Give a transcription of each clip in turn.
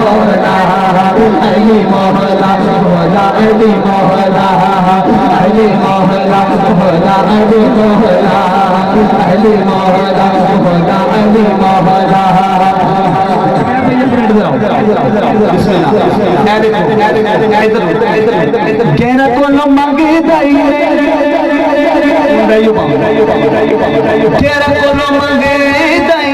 मोहला अली मोहला मोहला अली मोहला अली मोहला मोहला अली मोहला अली मोहला मोहला अली मोहला कहना को मंगे दाई कहना को मंगे दाई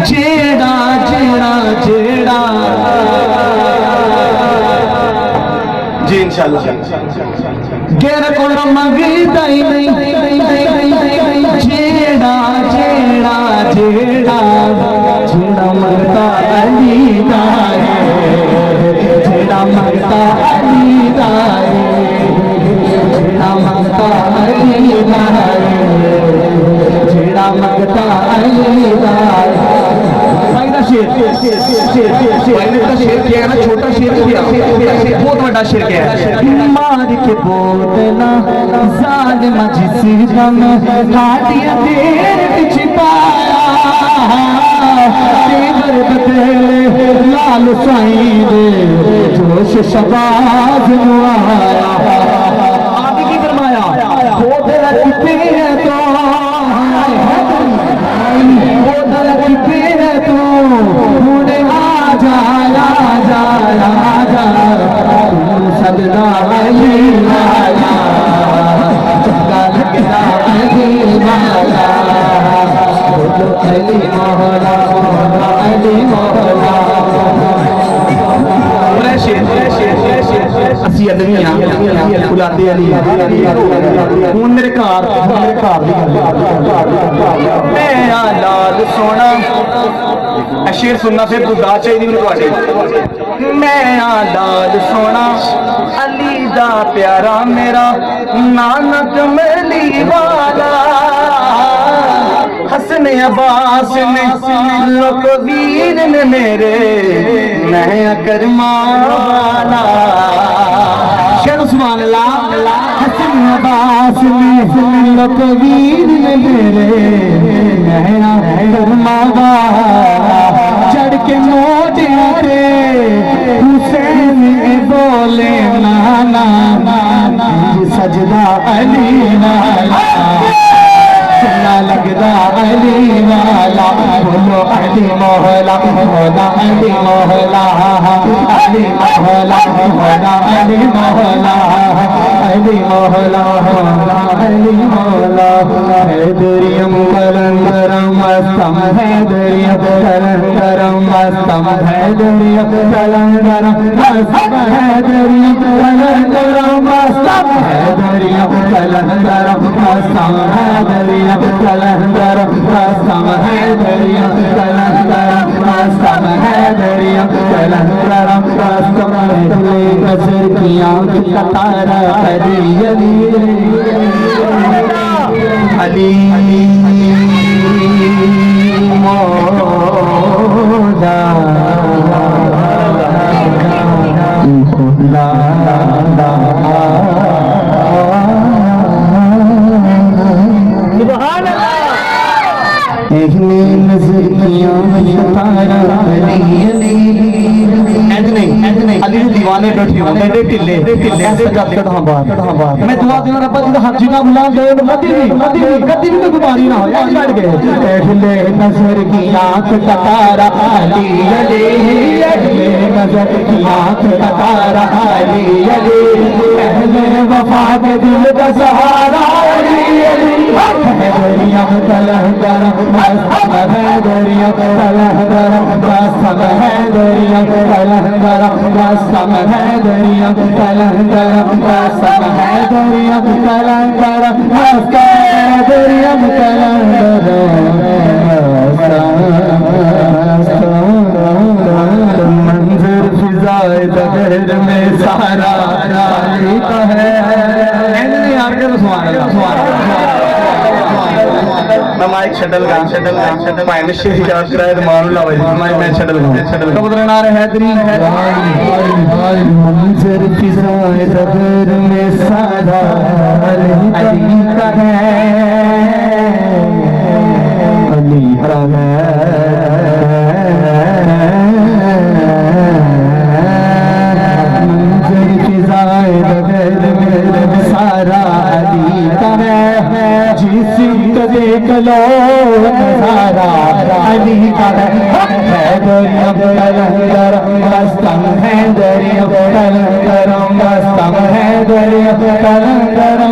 जेड़ा जेड़ा जेड़ा जी इंशाल्लाह कहना को मंगे दाई जेड़ा जेड़ा जेड़ा जेड़ा मंगता अली दा जेड़ा मंगता अली दा जेड़ा मंगता अली दा जेड़ा मंगता अली दा शेर क्या है ना छोटा शेर क्या बहुत बड़ा शेर क्या है मार के बोलना जालिमा जिस दम हाटिया तेरे बिच पाया तेवर बदले लाल साईं दे जोश शबाज आया आगे की फरमाया बोतल कितने है तो बोतल कितने है तो मुझे आ जाया जाया जा सजदा अली वाला चक्का लगदा अली वाला बोलो अली मोहला अली मोहला असी अदमियां औलादे अली हुन मेरे घर मैं लाल सोना शेर सुनना फिर गुरदास चाहिए मैं लाल सोना अली दा प्यारा मेरा नानक मली वाला हसन अब्बास ने लोक वीर ने मेरे मैं करमा वाला शेर सुभान अल्लाह हसन अब्बास ने लोक वीर ने मेरे मैं करमा वाला चढ़ के मोटिया रे हुसैन बोले नाना सजदा अली वाला चला लगदा अली वाला बोलो अली मोहला मोहला अली मोहला अली मोहला मोहला अली मोहला अली मोहला अली मोहला हैदरियम कलंदरम मस्तम हैदरियम कलंदरम मस्तम हैदरियम कलंदरम मस्तम हैदरियम कलंदरम मस्तम हैदरियम कलंदरम मस्तम हैदरियम कलंदरम मस्तम हैदरियम कलंदरम मस्तम हैदरियम कलंदरम मस्तम हैदरियम कसर की आंख का तारा अली अली अली मौला ला नजर किया तारा अली अली अली दीवाने बैठे होंगे टिल्ले ऐसे करते हां बात मैं दुआ देना रब्बा जी हर जगह बुला दे कदी भी कोई बीमारी ना हो यार बैठ गए टिल्ले नजर की आंख का तारा अली अली नजर की आंख का तारा अली अली पहले वफा के दिल का सहारा अली अली दरिया कलंदर मस्तम है दरिया कलंदर मस्तम है दरिया कलंदर मस्तम है दरिया कलंदर मस्तम है दरिया कलंदर मस्तम है दरिया कलंदर मंजर फिजाए दगर में सारा का है यार के सुभान मैं माइक शटल माइनस से रिचार्ज कराया तो मान लो भाई मैं शटल कब उतरना रहा है तेरी मंजर फिजाए दगर में सारा अली का है अली का है नजारा अली का है जिस देख लो नजारा अली का है दरिया कलंदर मस्तम है दरिया कलंदर मस्तम है दरिया कलंदर